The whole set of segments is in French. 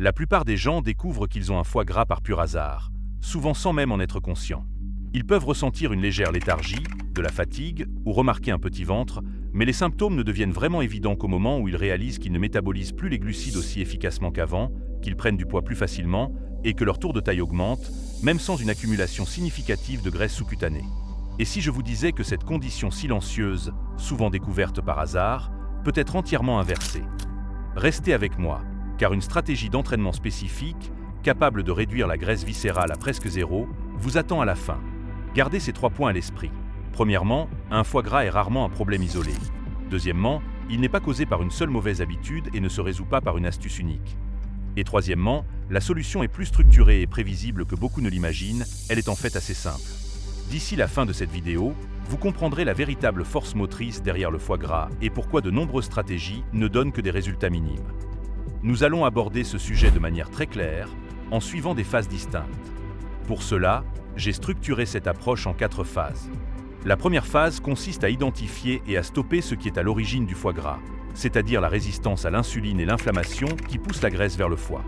La plupart des gens découvrent qu'ils ont un foie gras par pur hasard, souvent sans même en être conscients. Ils peuvent ressentir une légère léthargie, de la fatigue ou remarquer un petit ventre, mais les symptômes ne deviennent vraiment évidents qu'au moment où ils réalisent qu'ils ne métabolisent plus les glucides aussi efficacement qu'avant, qu'ils prennent du poids plus facilement et que leur tour de taille augmente, même sans une accumulation significative de graisse sous-cutanée. Et si je vous disais que cette condition silencieuse, souvent découverte par hasard, peut être entièrement inversée? Restez avec moi, car une stratégie d'entraînement spécifique, capable de réduire la graisse viscérale à presque zéro, vous attend à la fin. Gardez ces 3 points à l'esprit. Premièrement, un foie gras est rarement un problème isolé. Deuxièmement, il n'est pas causé par une seule mauvaise habitude et ne se résout pas par une astuce unique. Et troisièmement, la solution est plus structurée et prévisible que beaucoup ne l'imaginent, elle est en fait assez simple. D'ici la fin de cette vidéo, vous comprendrez la véritable force motrice derrière le foie gras et pourquoi de nombreuses stratégies ne donnent que des résultats minimes. Nous allons aborder ce sujet de manière très claire, en suivant des phases distinctes. Pour cela, j'ai structuré cette approche en 4 phases. La première phase consiste à identifier et à stopper ce qui est à l'origine du foie gras, c'est-à-dire la résistance à l'insuline et l'inflammation qui poussent la graisse vers le foie.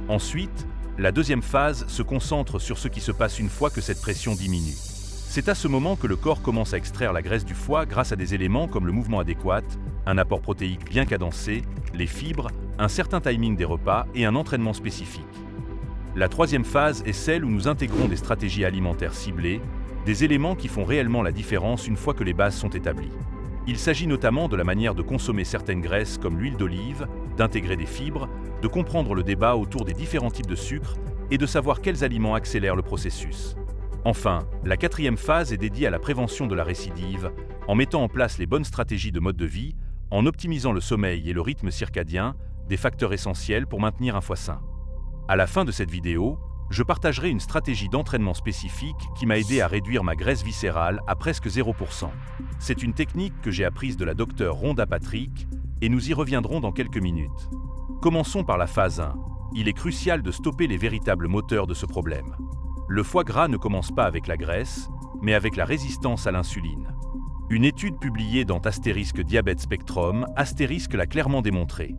Ensuite, la deuxième phase se concentre sur ce qui se passe une fois que cette pression diminue. C'est à ce moment que le corps commence à extraire la graisse du foie grâce à des éléments comme le mouvement adéquat, un apport protéique bien cadencé, les fibres, un certain timing des repas et un entraînement spécifique. La troisième phase est celle où nous intégrons des stratégies alimentaires ciblées, des éléments qui font réellement la différence une fois que les bases sont établies. Il s'agit notamment de la manière de consommer certaines graisses comme l'huile d'olive, d'intégrer des fibres, de comprendre le débat autour des différents types de sucre et de savoir quels aliments accélèrent le processus. Enfin, la quatrième phase est dédiée à la prévention de la récidive, en mettant en place les bonnes stratégies de mode de vie, en optimisant le sommeil et le rythme circadien, des facteurs essentiels pour maintenir un foie sain. À la fin de cette vidéo, je partagerai une stratégie d'entraînement spécifique qui m'a aidé à réduire ma graisse viscérale à presque 0%. C'est une technique que j'ai apprise de la docteure Rhonda Patrick et nous y reviendrons dans quelques minutes. Commençons par la phase 1. Il est crucial de stopper les véritables moteurs de ce problème. Le foie gras ne commence pas avec la graisse, mais avec la résistance à l'insuline. Une étude publiée dans Diabète Spectrum l'a clairement démontré.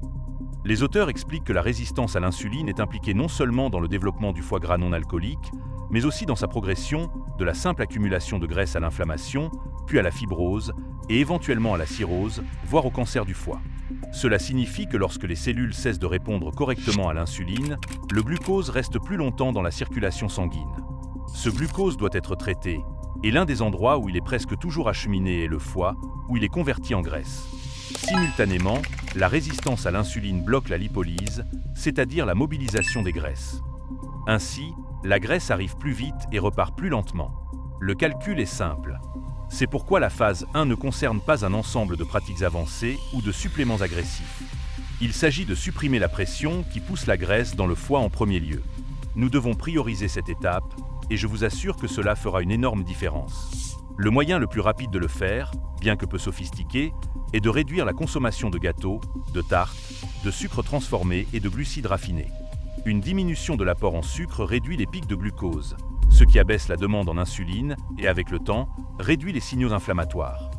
Les auteurs expliquent que la résistance à l'insuline est impliquée non seulement dans le développement du foie gras non alcoolique, mais aussi dans sa progression de la simple accumulation de graisse à l'inflammation, puis à la fibrose et éventuellement à la cirrhose, voire au cancer du foie. Cela signifie que lorsque les cellules cessent de répondre correctement à l'insuline, le glucose reste plus longtemps dans la circulation sanguine. Ce glucose doit être traité, et l'un des endroits où il est presque toujours acheminé est le foie, où il est converti en graisse. Simultanément, la résistance à l'insuline bloque la lipolyse, c'est-à-dire la mobilisation des graisses. Ainsi, la graisse arrive plus vite et repart plus lentement. Le calcul est simple. C'est pourquoi la phase 1 ne concerne pas un ensemble de pratiques avancées ou de suppléments agressifs. Il s'agit de supprimer la pression qui pousse la graisse dans le foie en premier lieu. Nous devons prioriser cette étape et je vous assure que cela fera une énorme différence. Le moyen le plus rapide de le faire, bien que peu sophistiqué, est de réduire la consommation de gâteaux, de tartes, de sucre transformé et de glucides raffinés. Une diminution de l'apport en sucre réduit les pics de glucose, ce qui abaisse la demande en insuline et, avec le temps, réduit les signaux inflammatoires.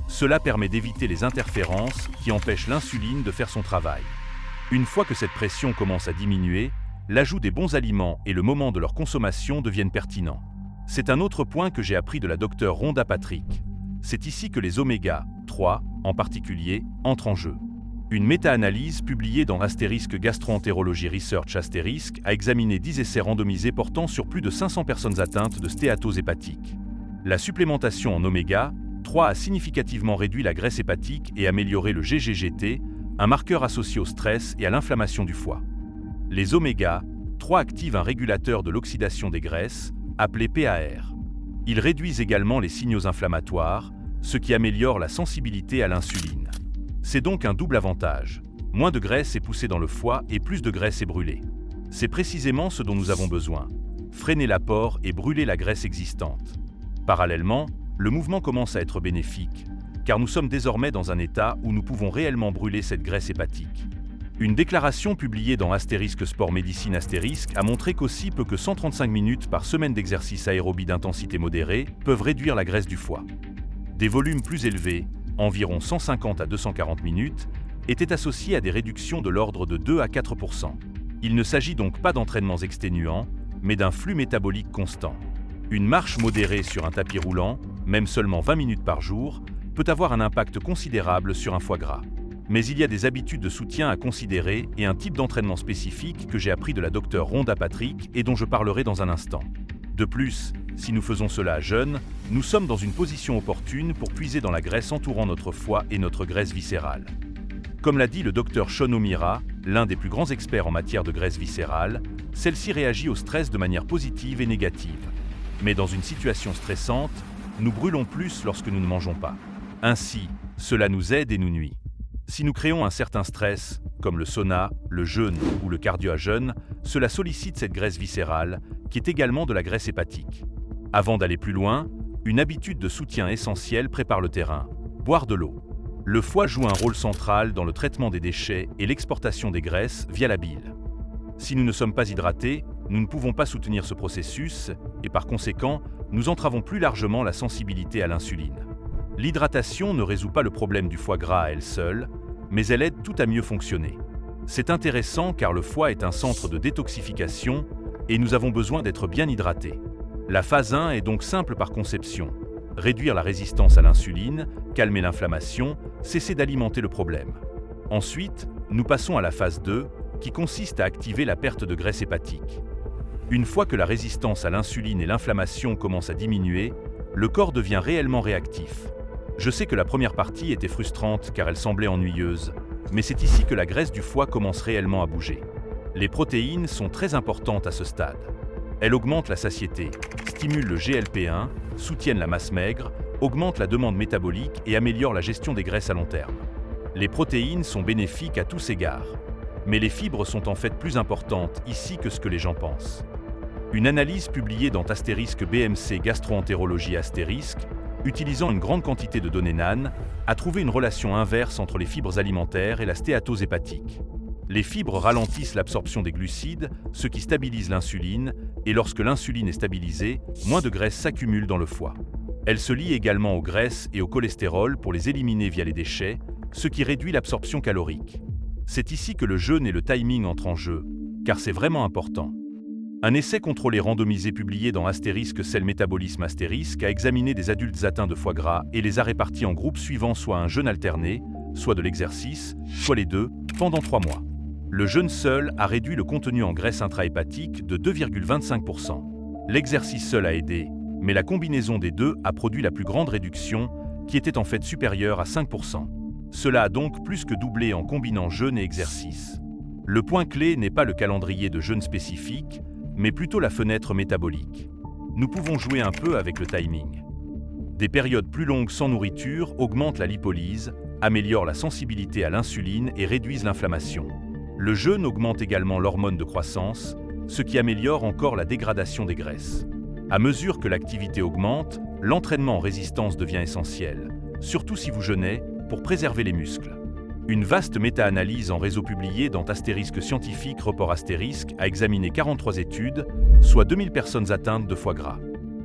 Cela permet d'éviter les interférences qui empêchent l'insuline de faire son travail. Une fois que cette pression commence à diminuer, l'ajout des bons aliments et le moment de leur consommation deviennent pertinents. C'est un autre point que j'ai appris de la docteure Rhonda Patrick. C'est ici que les oméga 3, en particulier, entrent en jeu. Une méta-analyse publiée dans Gastroentérologie Research a examiné 10 essais randomisés portant sur plus de 500 personnes atteintes de stéatose hépatique. La supplémentation en oméga 3 a significativement réduit la graisse hépatique et amélioré le GGGT, un marqueur associé au stress et à l'inflammation du foie. Les oméga 3 activent un régulateur de l'oxydation des graisses, appelé PAR. Ils réduisent également les signaux inflammatoires, ce qui améliore la sensibilité à l'insuline. C'est donc un double avantage. Moins de graisse est poussée dans le foie et plus de graisse est brûlée. C'est précisément ce dont nous avons besoin. Freiner l'apport et brûler la graisse existante. Parallèlement, le mouvement commence à être bénéfique, car nous sommes désormais dans un état où nous pouvons réellement brûler cette graisse hépatique. Une déclaration publiée dans Sport Médecine a montré qu'aussi peu que 135 minutes par semaine d'exercice aérobie d'intensité modérée peuvent réduire la graisse du foie. Des volumes plus élevés, environ 150 à 240 minutes, étaient associés à des réductions de l'ordre de 2 à 4%. Il ne s'agit donc pas d'entraînements exténuants, mais d'un flux métabolique constant. Une marche modérée sur un tapis roulant, même seulement 20 minutes par jour, peut avoir un impact considérable sur un foie gras. Mais il y a des habitudes de soutien à considérer et un type d'entraînement spécifique que j'ai appris de la docteure Rhonda Patrick et dont je parlerai dans un instant. De plus, si nous faisons cela à jeun, nous sommes dans une position opportune pour puiser dans la graisse entourant notre foie et notre graisse viscérale. Comme l'a dit le docteur Sean O'Meara, l'un des plus grands experts en matière de graisse viscérale, celle-ci réagit au stress de manière positive et négative. Mais dans une situation stressante, nous brûlons plus lorsque nous ne mangeons pas. Ainsi, cela nous aide et nous nuit. Si nous créons un certain stress, comme le sauna, le jeûne ou le cardio à jeûne, cela sollicite cette graisse viscérale, qui est également de la graisse hépatique. Avant d'aller plus loin, une habitude de soutien essentielle prépare le terrain: boire de l'eau. Le foie joue un rôle central dans le traitement des déchets et l'exportation des graisses via la bile. Si nous ne sommes pas hydratés, nous ne pouvons pas soutenir ce processus et par conséquent, nous entravons plus largement la sensibilité à l'insuline. L'hydratation ne résout pas le problème du foie gras à elle seule, mais elle aide tout à mieux fonctionner. C'est intéressant car le foie est un centre de détoxification et nous avons besoin d'être bien hydratés. La phase 1 est donc simple par conception: réduire la résistance à l'insuline, calmer l'inflammation, cesser d'alimenter le problème. Ensuite, nous passons à la phase 2, qui consiste à activer la perte de graisse hépatique. Une fois que la résistance à l'insuline et l'inflammation commencent à diminuer, le corps devient réellement réactif. Je sais que la première partie était frustrante car elle semblait ennuyeuse, mais c'est ici que la graisse du foie commence réellement à bouger. Les protéines sont très importantes à ce stade. Elles augmentent la satiété, stimulent le GLP-1, soutiennent la masse maigre, augmentent la demande métabolique et améliorent la gestion des graisses à long terme. Les protéines sont bénéfiques à tous égards. Mais les fibres sont en fait plus importantes ici que ce que les gens pensent. Une analyse publiée dans *BMC Gastroentérologie *, utilisant une grande quantité de données NAN, a trouvé une relation inverse entre les fibres alimentaires et la stéatose hépatique. Les fibres ralentissent l'absorption des glucides, ce qui stabilise l'insuline, et lorsque l'insuline est stabilisée, moins de graisse s'accumule dans le foie. Elle se lie également aux graisses et au cholestérol pour les éliminer via les déchets, ce qui réduit l'absorption calorique. C'est ici que le jeûne et le timing entrent en jeu, car c'est vraiment important. Un essai contrôlé randomisé publié dans *Cell Métabolisme* a examiné des adultes atteints de foie gras et les a répartis en groupes suivant soit un jeûne alterné, soit de l'exercice, soit les deux, pendant 3 mois. Le jeûne seul a réduit le contenu en graisse intrahépatique de 2,25%. L'exercice seul a aidé, mais la combinaison des deux a produit la plus grande réduction, qui était en fait supérieure à 5%. Cela a donc plus que doublé en combinant jeûne et exercice. Le point clé n'est pas le calendrier de jeûne spécifique, mais plutôt la fenêtre métabolique. Nous pouvons jouer un peu avec le timing. Des périodes plus longues sans nourriture augmentent la lipolyse, améliorent la sensibilité à l'insuline et réduisent l'inflammation. Le jeûne augmente également l'hormone de croissance, ce qui améliore encore la dégradation des graisses. À mesure que l'activité augmente, l'entraînement en résistance devient essentiel, surtout si vous jeûnez, pour préserver les muscles. Une vaste méta-analyse en réseau publiée dans *Scientifique Report * a examiné 43 études, soit 2000 personnes atteintes de foie gras.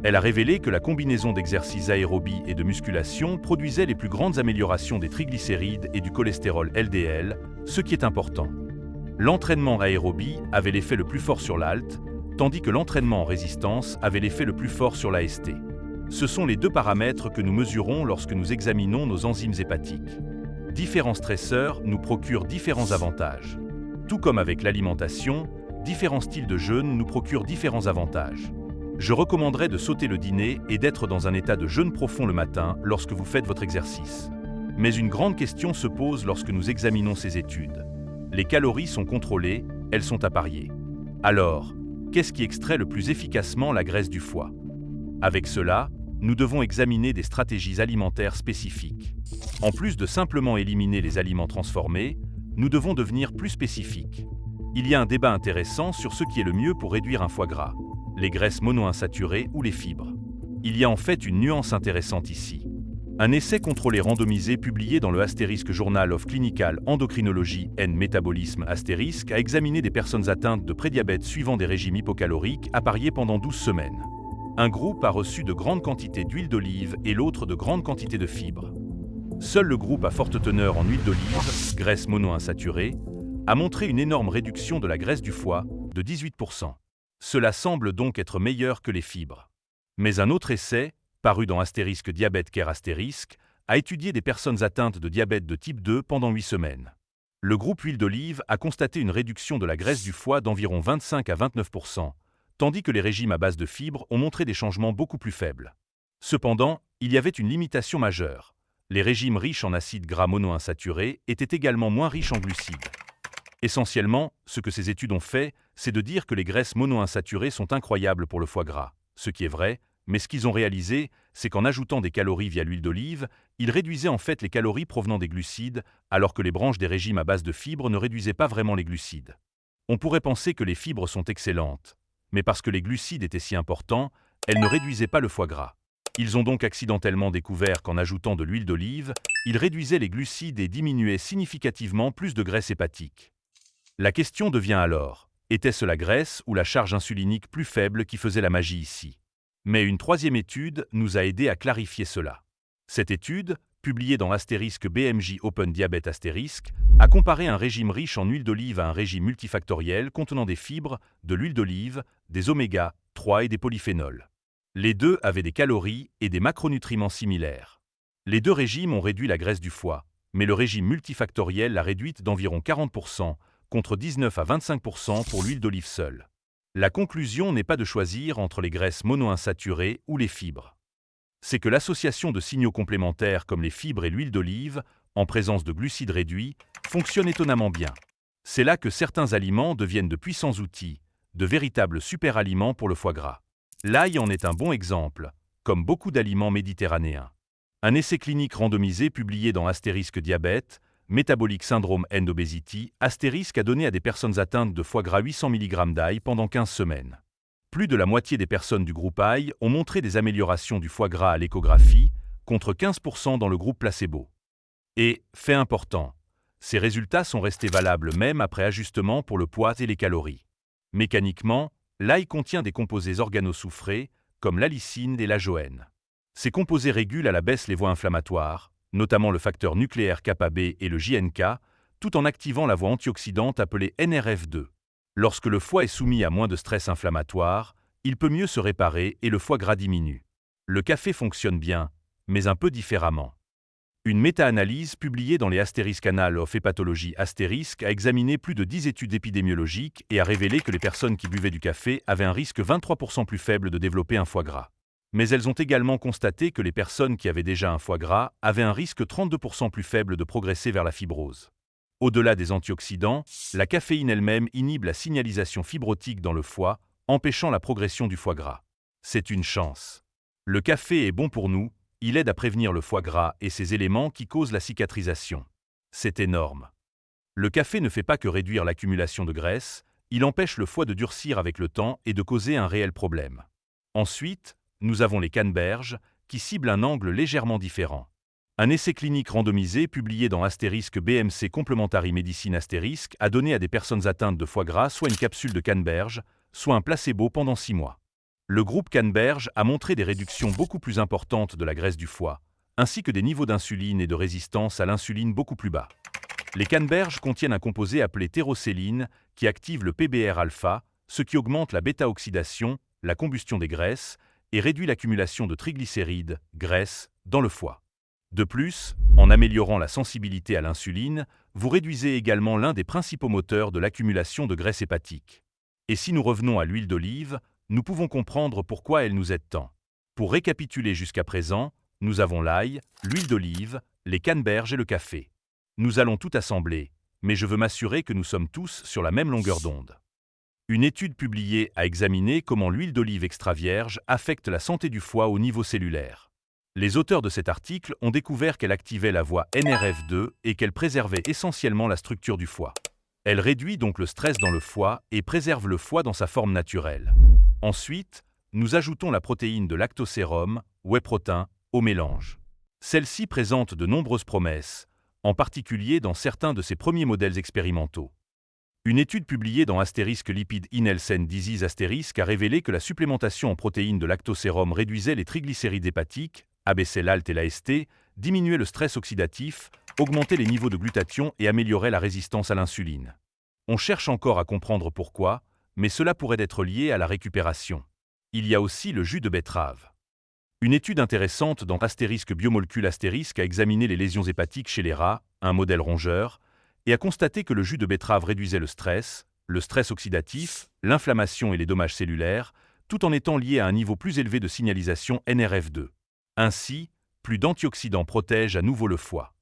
Elle a révélé que la combinaison d'exercices aérobie et de musculation produisait les plus grandes améliorations des triglycérides et du cholestérol LDL, ce qui est important. L'entraînement aérobie avait l'effet le plus fort sur l'ALT, tandis que l'entraînement en résistance avait l'effet le plus fort sur l'AST. Ce sont les deux paramètres que nous mesurons lorsque nous examinons nos enzymes hépatiques. Différents stresseurs nous procurent différents avantages. Tout comme avec l'alimentation, différents styles de jeûne nous procurent différents avantages. Je recommanderais de sauter le dîner et d'être dans un état de jeûne profond le matin lorsque vous faites votre exercice. Mais une grande question se pose lorsque nous examinons ces études. Les calories sont contrôlées, elles sont à parier. Alors, qu'est-ce qui extrait le plus efficacement la graisse du foie? Avec cela, nous devons examiner des stratégies alimentaires spécifiques. En plus de simplement éliminer les aliments transformés, nous devons devenir plus spécifiques. Il y a un débat intéressant sur ce qui est le mieux pour réduire un foie gras, les graisses monoinsaturées ou les fibres. Il y a en fait une nuance intéressante ici. Un essai contrôlé randomisé publié dans le Journal of Clinical Endocrinology and Metabolism a examiné des personnes atteintes de prédiabète suivant des régimes hypocaloriques appariés pendant 12 semaines. Un groupe a reçu de grandes quantités d'huile d'olive et l'autre de grandes quantités de fibres. Seul le groupe à forte teneur en huile d'olive, graisse monoinsaturée, a montré une énorme réduction de la graisse du foie, de 18%. Cela semble donc être meilleur que les fibres. Mais un autre essai, paru dans Astérisque Diabète Care Astérisque, a étudié des personnes atteintes de diabète de type 2 pendant 8 semaines. Le groupe huile d'olive a constaté une réduction de la graisse du foie d'environ 25 à 29%, tandis que les régimes à base de fibres ont montré des changements beaucoup plus faibles. Cependant, il y avait une limitation majeure. Les régimes riches en acides gras monoinsaturés étaient également moins riches en glucides. Essentiellement, ce que ces études ont fait, c'est de dire que les graisses monoinsaturées sont incroyables pour le foie gras, ce qui est vrai, mais ce qu'ils ont réalisé, c'est qu'en ajoutant des calories via l'huile d'olive, ils réduisaient en fait les calories provenant des glucides, alors que les branches des régimes à base de fibres ne réduisaient pas vraiment les glucides. On pourrait penser que les fibres sont excellentes, mais parce que les glucides étaient si importants, elles ne réduisaient pas le foie gras. Ils ont donc accidentellement découvert qu'en ajoutant de l'huile d'olive, ils réduisaient les glucides et diminuaient significativement plus de graisse hépatique. La question devient alors, était-ce la graisse ou la charge insulinique plus faible qui faisait la magie ici? Mais une troisième étude nous a aidé à clarifier cela. Cette étude, publiée dans Astérisque BMJ Open Diabète Astérisque, a comparé un régime riche en huile d'olive à un régime multifactoriel contenant des fibres, de l'huile d'olive, des oméga 3 et des polyphénols. Les deux avaient des calories et des macronutriments similaires. Les deux régimes ont réduit la graisse du foie, mais le régime multifactoriel l'a réduite d'environ 40%, contre 19 à 25% pour l'huile d'olive seule. La conclusion n'est pas de choisir entre les graisses monoinsaturées ou les fibres. C'est que l'association de signaux complémentaires comme les fibres et l'huile d'olive, en présence de glucides réduits, fonctionne étonnamment bien. C'est là que certains aliments deviennent de puissants outils, de véritables superaliments pour le foie gras. L'ail en est un bon exemple, comme beaucoup d'aliments méditerranéens. Un essai clinique randomisé publié dans Astérisque Diabète, Metabolic Syndrome and Obesity, Astérisque a donné à des personnes atteintes de foie gras 800 mg d'ail pendant 15 semaines. Plus de la moitié des personnes du groupe ail ont montré des améliorations du foie gras à l'échographie, contre 15% dans le groupe placebo. Et, fait important, ces résultats sont restés valables même après ajustement pour le poids et les calories. Mécaniquement, l'ail contient des composés organosoufrés, comme l'allicine et l'ajoène. Ces composés régulent à la baisse les voies inflammatoires, notamment le facteur nucléaire kappa B et le JNK, tout en activant la voie antioxydante appelée NRF2. Lorsque le foie est soumis à moins de stress inflammatoire, il peut mieux se réparer et le foie gras diminue. Le café fonctionne bien, mais un peu différemment. Une méta-analyse publiée dans les Asterisk Annals of Hepatology Asterisk a examiné plus de 10 études épidémiologiques et a révélé que les personnes qui buvaient du café avaient un risque 23% plus faible de développer un foie gras. Mais elles ont également constaté que les personnes qui avaient déjà un foie gras avaient un risque 32% plus faible de progresser vers la fibrose. Au-delà des antioxydants, la caféine elle-même inhibe la signalisation fibrotique dans le foie, empêchant la progression du foie gras. C'est une chance. Le café est bon pour nous, il aide à prévenir le foie gras et ses éléments qui causent la cicatrisation. C'est énorme. Le café ne fait pas que réduire l'accumulation de graisse, il empêche le foie de durcir avec le temps et de causer un réel problème. Ensuite, nous avons les canneberges, qui ciblent un angle légèrement différent. Un essai clinique randomisé publié dans Astérisque BMC Complementary Medicine Astérisque a donné à des personnes atteintes de foie gras soit une capsule de canneberge, soit un placebo pendant 6 mois. Le groupe canneberge a montré des réductions beaucoup plus importantes de la graisse du foie, ainsi que des niveaux d'insuline et de résistance à l'insuline beaucoup plus bas. Les canneberges contiennent un composé appelé thyrocéline qui active le PBR-alpha, ce qui augmente la bêta-oxydation, la combustion des graisses, et réduit l'accumulation de triglycérides, graisse, dans le foie. De plus, en améliorant la sensibilité à l'insuline, vous réduisez également l'un des principaux moteurs de l'accumulation de graisse hépatique. Et si nous revenons à l'huile d'olive, nous pouvons comprendre pourquoi elle nous aide tant. Pour récapituler jusqu'à présent, nous avons l'ail, l'huile d'olive, les canneberges et le café. Nous allons tout assembler, mais je veux m'assurer que nous sommes tous sur la même longueur d'onde. Une étude publiée a examiné comment l'huile d'olive extra vierge affecte la santé du foie au niveau cellulaire. Les auteurs de cet article ont découvert qu'elle activait la voie NRF2 et qu'elle préservait essentiellement la structure du foie. Elle réduit donc le stress dans le foie et préserve le foie dans sa forme naturelle. Ensuite, nous ajoutons la protéine de lactosérum, whey protein, au mélange. Celle-ci présente de nombreuses promesses, en particulier dans certains de ses premiers modèles expérimentaux. Une étude publiée dans Asterisk Lipid in Health and Disease Asterisk a révélé que la supplémentation en protéines de lactosérum réduisait les triglycérides hépatiques, abaissait l'ALT et l'AST, diminuait le stress oxydatif, augmentait les niveaux de glutathion et améliorait la résistance à l'insuline. On cherche encore à comprendre pourquoi, mais cela pourrait être lié à la récupération. Il y a aussi le jus de betterave. Une étude intéressante dans Astérisque Biomolécule Astérisque a examiné les lésions hépatiques chez les rats, un modèle rongeur, et a constaté que le jus de betterave réduisait le stress oxydatif, l'inflammation et les dommages cellulaires, tout en étant lié à un niveau plus élevé de signalisation NRF2. Ainsi, plus d'antioxydants protègent à nouveau le foie.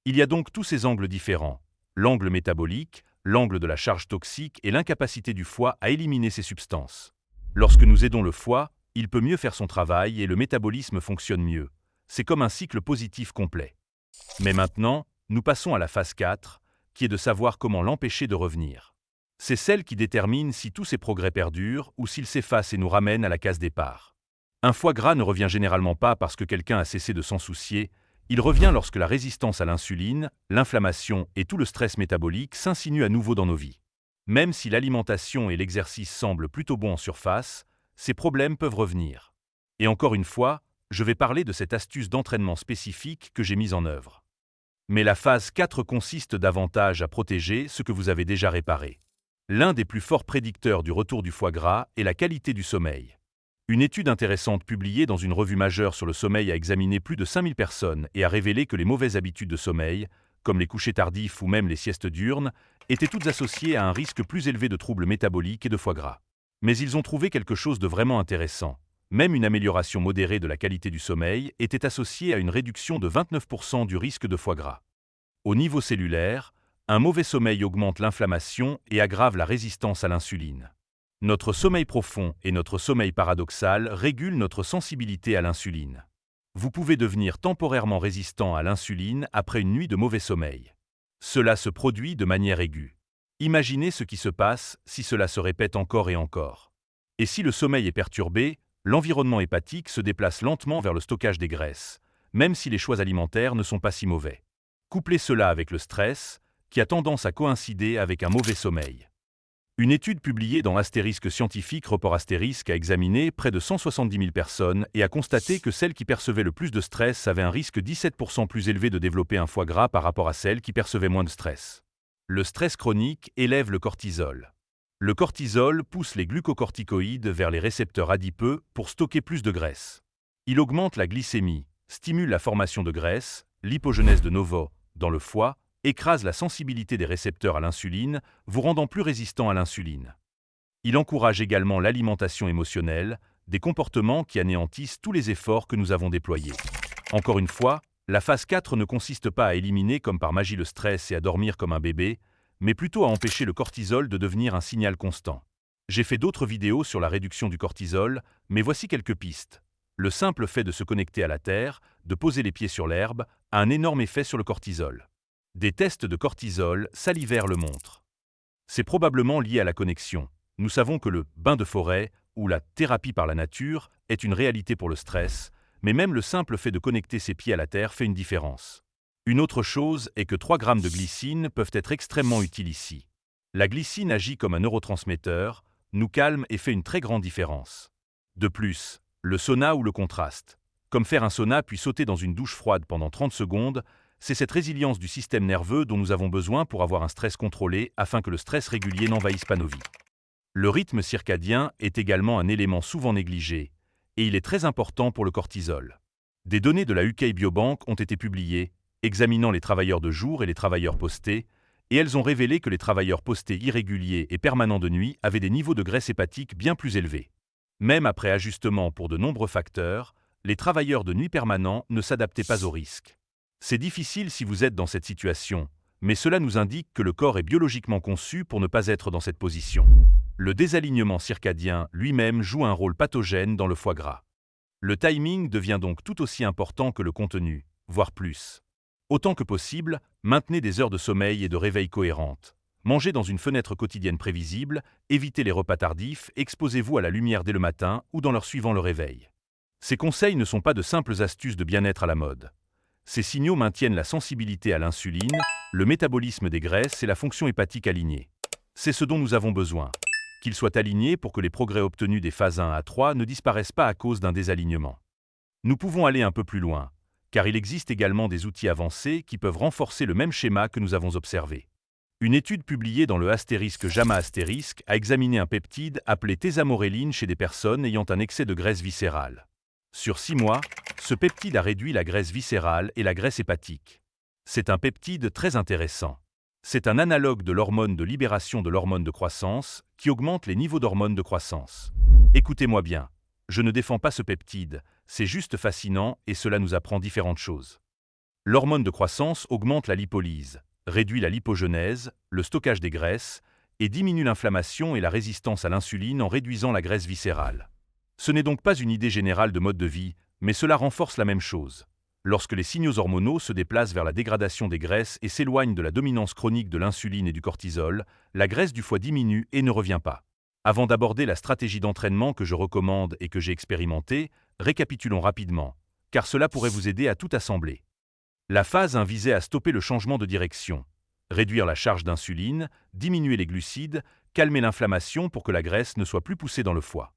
Il y a donc tous ces angles différents, l'angle métabolique, l'angle de la charge toxique et l'incapacité du foie à éliminer ces substances. Lorsque nous aidons le foie, il peut mieux faire son travail et le métabolisme fonctionne mieux. C'est comme un cycle positif complet. Mais maintenant, nous passons à la phase 4, qui est de savoir comment l'empêcher de revenir. C'est celle qui détermine si tous ces progrès perdurent ou s'ils s'effacent et nous ramènent à la case départ. Un foie gras ne revient généralement pas parce que quelqu'un a cessé de s'en soucier, il revient lorsque la résistance à l'insuline, l'inflammation et tout le stress métabolique s'insinuent à nouveau dans nos vies. Même si l'alimentation et l'exercice semblent plutôt bons en surface, ces problèmes peuvent revenir. Et encore une fois, je vais parler de cette astuce d'entraînement spécifique que j'ai mise en œuvre. Mais la phase 4 consiste davantage à protéger ce que vous avez déjà réparé. L'un des plus forts prédicteurs du retour du foie gras est la qualité du sommeil. Une étude intéressante publiée dans une revue majeure sur le sommeil a examiné plus de 5000 personnes et a révélé que les mauvaises habitudes de sommeil, comme les couchers tardifs ou même les siestes diurnes, étaient toutes associées à un risque plus élevé de troubles métaboliques et de foie gras. Mais ils ont trouvé quelque chose de vraiment intéressant. Même une amélioration modérée de la qualité du sommeil était associée à une réduction de 29% du risque de foie gras. Au niveau cellulaire, un mauvais sommeil augmente l'inflammation et aggrave la résistance à l'insuline. Notre sommeil profond et notre sommeil paradoxal régulent notre sensibilité à l'insuline. Vous pouvez devenir temporairement résistant à l'insuline après une nuit de mauvais sommeil. Cela se produit de manière aiguë. Imaginez ce qui se passe si cela se répète encore et encore. Et si le sommeil est perturbé, l'environnement hépatique se déplace lentement vers le stockage des graisses, même si les choix alimentaires ne sont pas si mauvais. Couplez cela avec le stress, qui a tendance à coïncider avec un mauvais sommeil. Une étude publiée dans Astérisque Scientifique Report Astérisque a examiné près de 170 000 personnes et a constaté que celles qui percevaient le plus de stress avaient un risque 17% plus élevé de développer un foie gras par rapport à celles qui percevaient moins de stress. Le stress chronique élève le cortisol. Le cortisol pousse les glucocorticoïdes vers les récepteurs adipeux pour stocker plus de graisse. Il augmente la glycémie, stimule la formation de graisse, l'hypogenèse de novo dans le foie, écrase la sensibilité des récepteurs à l'insuline, vous rendant plus résistant à l'insuline. Il encourage également l'alimentation émotionnelle, des comportements qui anéantissent tous les efforts que nous avons déployés. Encore une fois, la phase 4 ne consiste pas à éliminer comme par magie le stress et à dormir comme un bébé, mais plutôt à empêcher le cortisol de devenir un signal constant. J'ai fait d'autres vidéos sur la réduction du cortisol, mais voici quelques pistes. Le simple fait de se connecter à la terre, de poser les pieds sur l'herbe, a un énorme effet sur le cortisol. Des tests de cortisol salivaire le montrent. C'est probablement lié à la connexion. Nous savons que le bain de forêt ou la thérapie par la nature est une réalité pour le stress, mais même le simple fait de connecter ses pieds à la terre fait une différence. Une autre chose est que 3 grammes de glycine peuvent être extrêmement utiles ici. La glycine agit comme un neurotransmetteur, nous calme et fait une très grande différence. De plus, le sauna ou le contraste. Comme faire un sauna puis sauter dans une douche froide pendant 30 secondes, c'est cette résilience du système nerveux dont nous avons besoin pour avoir un stress contrôlé afin que le stress régulier n'envahisse pas nos vies. Le rythme circadien est également un élément souvent négligé, et il est très important pour le cortisol. Des données de la UK Biobank ont été publiées, examinant les travailleurs de jour et les travailleurs postés, et elles ont révélé que les travailleurs postés irréguliers et permanents de nuit avaient des niveaux de graisse hépatique bien plus élevés. Même après ajustement pour de nombreux facteurs, les travailleurs de nuit permanents ne s'adaptaient pas au risque. C'est difficile si vous êtes dans cette situation, mais cela nous indique que le corps est biologiquement conçu pour ne pas être dans cette position. Le désalignement circadien lui-même joue un rôle pathogène dans le foie gras. Le timing devient donc tout aussi important que le contenu, voire plus. Autant que possible, maintenez des heures de sommeil et de réveil cohérentes. Mangez dans une fenêtre quotidienne prévisible, évitez les repas tardifs, exposez-vous à la lumière dès le matin ou dans l'heure suivant le réveil. Ces conseils ne sont pas de simples astuces de bien-être à la mode. Ces signaux maintiennent la sensibilité à l'insuline, le métabolisme des graisses et la fonction hépatique alignée. C'est ce dont nous avons besoin. Qu'ils soient alignés pour que les progrès obtenus des phases 1 à 3 ne disparaissent pas à cause d'un désalignement. Nous pouvons aller un peu plus loin, car il existe également des outils avancés qui peuvent renforcer le même schéma que nous avons observé. Une étude publiée dans le JAMA a examiné un peptide appelé thésamoréline chez des personnes ayant un excès de graisse viscérale. Sur 6 mois, ce peptide a réduit la graisse viscérale et la graisse hépatique. C'est un peptide très intéressant. C'est un analogue de l'hormone de libération de l'hormone de croissance qui augmente les niveaux d'hormones de croissance. Écoutez-moi bien, je ne défends pas ce peptide, c'est juste fascinant et cela nous apprend différentes choses. L'hormone de croissance augmente la lipolyse, réduit la lipogenèse, le stockage des graisses, et diminue l'inflammation et la résistance à l'insuline en réduisant la graisse viscérale. Ce n'est donc pas une idée générale de mode de vie, mais cela renforce la même chose. Lorsque les signaux hormonaux se déplacent vers la dégradation des graisses et s'éloignent de la dominance chronique de l'insuline et du cortisol, la graisse du foie diminue et ne revient pas. Avant d'aborder la stratégie d'entraînement que je recommande et que j'ai expérimentée, récapitulons rapidement, car cela pourrait vous aider à tout assembler. La phase 1 visait à stopper le changement de direction, réduire la charge d'insuline, diminuer les glucides, calmer l'inflammation pour que la graisse ne soit plus poussée dans le foie.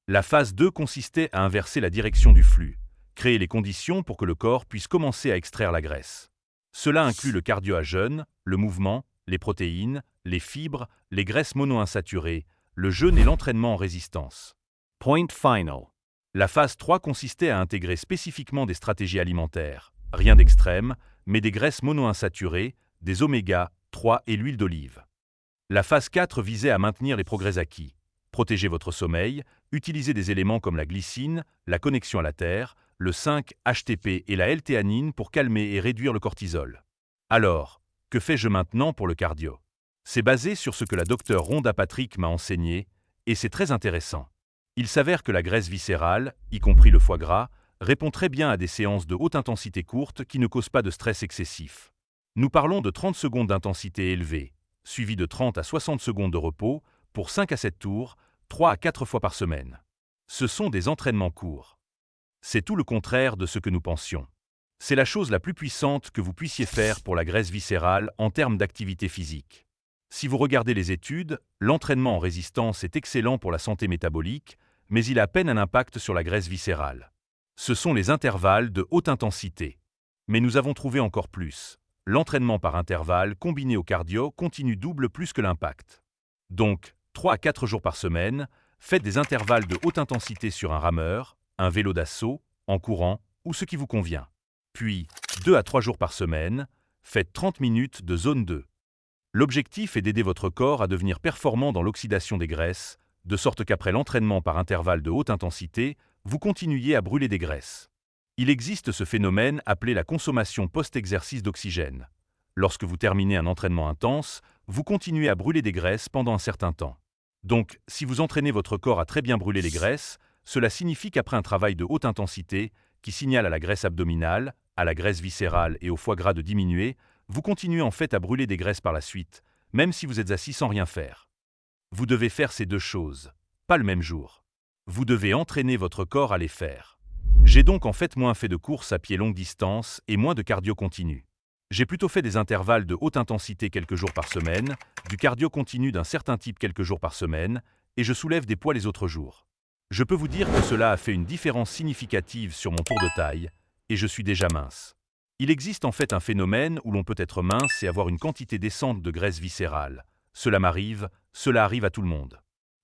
La phase 2 consistait à inverser la direction du flux, créer les conditions pour que le corps puisse commencer à extraire la graisse. Cela inclut le cardio à jeûne, le mouvement, les protéines, les fibres, les graisses monoinsaturées, le jeûne et l'entraînement en résistance. Point final. La phase 3 consistait à intégrer spécifiquement des stratégies alimentaires. Rien d'extrême, mais des graisses monoinsaturées, des oméga 3 et l'huile d'olive. La phase 4 visait à maintenir les progrès acquis, protéger votre sommeil, utiliser des éléments comme la glycine, la connexion à la terre, le 5-HTP et la L-théanine pour calmer et réduire le cortisol. Alors, que fais-je maintenant pour le cardio? C'est basé sur ce que la docteure Rhonda Patrick m'a enseigné, et c'est très intéressant. Il s'avère que la graisse viscérale, y compris le foie gras, répond très bien à des séances de haute intensité courtes qui ne causent pas de stress excessif. Nous parlons de 30 secondes d'intensité élevée, suivies de 30 à 60 secondes de repos, pour 5 à 7 tours, 3 à 4 fois par semaine. Ce sont des entraînements courts. C'est tout le contraire de ce que nous pensions. C'est la chose la plus puissante que vous puissiez faire pour la graisse viscérale en termes d'activité physique. Si vous regardez les études, l'entraînement en résistance est excellent pour la santé métabolique, mais il a à peine un impact sur la graisse viscérale. Ce sont les intervalles de haute intensité. Mais nous avons trouvé encore plus. L'entraînement par intervalle combiné au cardio continu double plus que l'impact. Donc, 3 à 4 jours par semaine, faites des intervalles de haute intensité sur un rameur, un vélo d'assaut, en courant ou ce qui vous convient. Puis, 2 à 3 jours par semaine, faites 30 minutes de zone 2. L'objectif est d'aider votre corps à devenir performant dans l'oxydation des graisses, de sorte qu'après l'entraînement par intervalle de haute intensité, vous continuiez à brûler des graisses. Il existe ce phénomène appelé la consommation post-exercice d'oxygène. Lorsque vous terminez un entraînement intense, vous continuez à brûler des graisses pendant un certain temps. Donc, si vous entraînez votre corps à très bien brûler les graisses, cela signifie qu'après un travail de haute intensité, qui signale à la graisse abdominale, à la graisse viscérale et au foie gras de diminuer, vous continuez en fait à brûler des graisses par la suite, même si vous êtes assis sans rien faire. Vous devez faire ces deux choses, pas le même jour. Vous devez entraîner votre corps à les faire. J'ai donc en fait moins fait de courses à pied longue distance et moins de cardio continu. J'ai plutôt fait des intervalles de haute intensité quelques jours par semaine, du cardio continu d'un certain type quelques jours par semaine, et je soulève des poids les autres jours. Je peux vous dire que cela a fait une différence significative sur mon tour de taille, et je suis déjà mince. Il existe en fait un phénomène où l'on peut être mince et avoir une quantité décente de graisse viscérale. Cela m'arrive, cela arrive à tout le monde.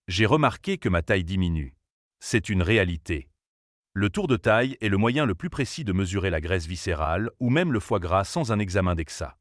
J'ai remarqué que ma taille diminue. C'est une réalité. Le tour de taille est le moyen le plus précis de mesurer la graisse viscérale ou même le foie gras sans un examen DEXA.